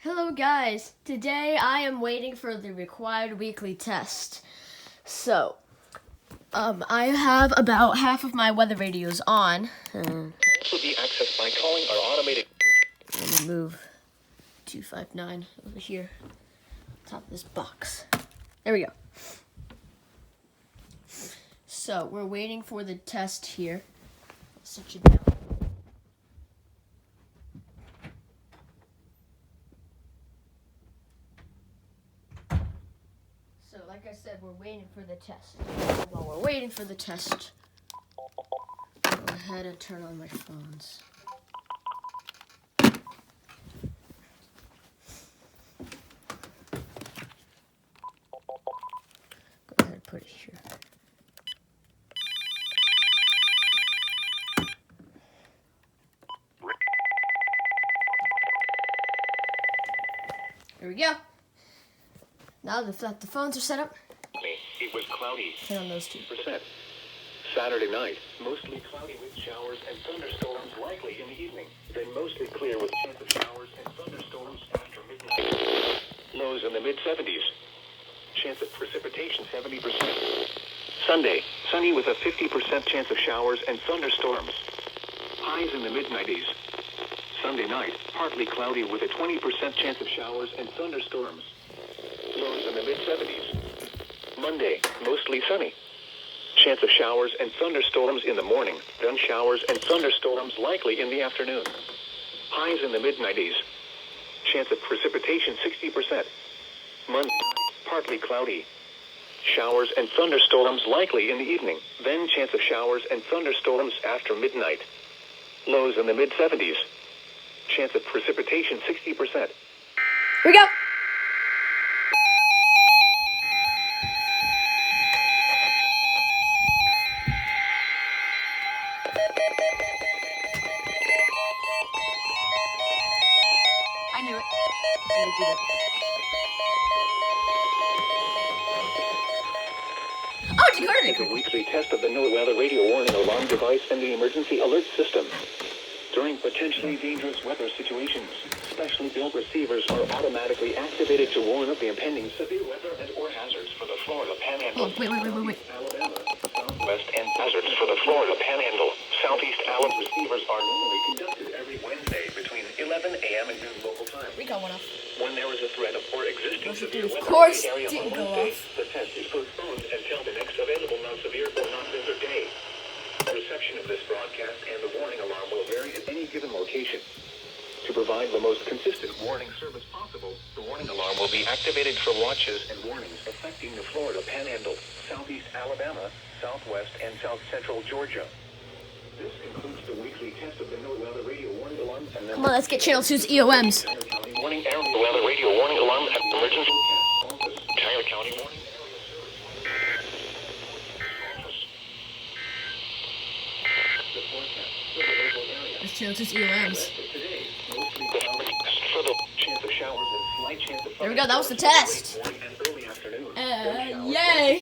Hello guys, today I am waiting for the required weekly test. So, I have about half of my weather radios on. Also be accessed by calling our automated. Let me move 259 over here, top of this box. There we go. So, we're waiting for the test here. I'll set you down. So, like I said, we're waiting for the test. While we're waiting for the test, I'll go ahead and turn on my phones. Go ahead and put it here. There we go. Now that the phones are set up, It was cloudy. turn on those two. %. Saturday night, mostly cloudy with showers and thunderstorms likely in the evening. Then mostly clear with chance of showers and thunderstorms after midnight. Lows in the mid-70s. Chance of precipitation 70%. Sunday, sunny with a 50% chance of showers and thunderstorms. Highs in the mid-90s. Sunday night, partly cloudy with a 20% chance of showers and thunderstorms. Lows in the mid-70s. Monday, mostly sunny. Chance of showers and thunderstorms in the morning, then showers and thunderstorms likely in the afternoon. Highs in the mid-90s. Chance of precipitation 60%. Monday, partly cloudy. Showers and thunderstorms likely in the evening, then chance of showers and thunderstorms after midnight. Lows in the mid-70s. Chance of precipitation 60%. Here we go. I knew it. I did it. Oh, it's recording. Take a weekly test of the NOAA radio warning alarm device and the emergency alert system. During potentially dangerous weather situations, specially built receivers are automatically activated to warn of the impending severe weather and/or hazards for the Florida Panhandle. Oh, wait. Alabama, Southwest, and hazards for the Florida Panhandle. Southeast Alabama receivers are normally conducted every Wednesday between 11 a.m. and noon local time. We got one off. When there is a threat of or existing severe Of weather course in the area didn't on go Wednesday, off. the test is postponed until the next available non-severe or non-winter day. Reception of this broadcast and the warning alarm will vary at any given location. To provide the most consistent warning service possible, the warning alarm will be activated for watches and warnings affecting the Florida Panhandle, Southeast Alabama, Southwest, and South Central Georgia. This concludes the weekly test of the NOAA radio warning alarm. And Come on, let's get Channel 2's EOMs. Warning NOAA radio warning alarm at emergency. Tyler County warning. Let's Channel 2's EOMs. There we go, that was the test. Yay!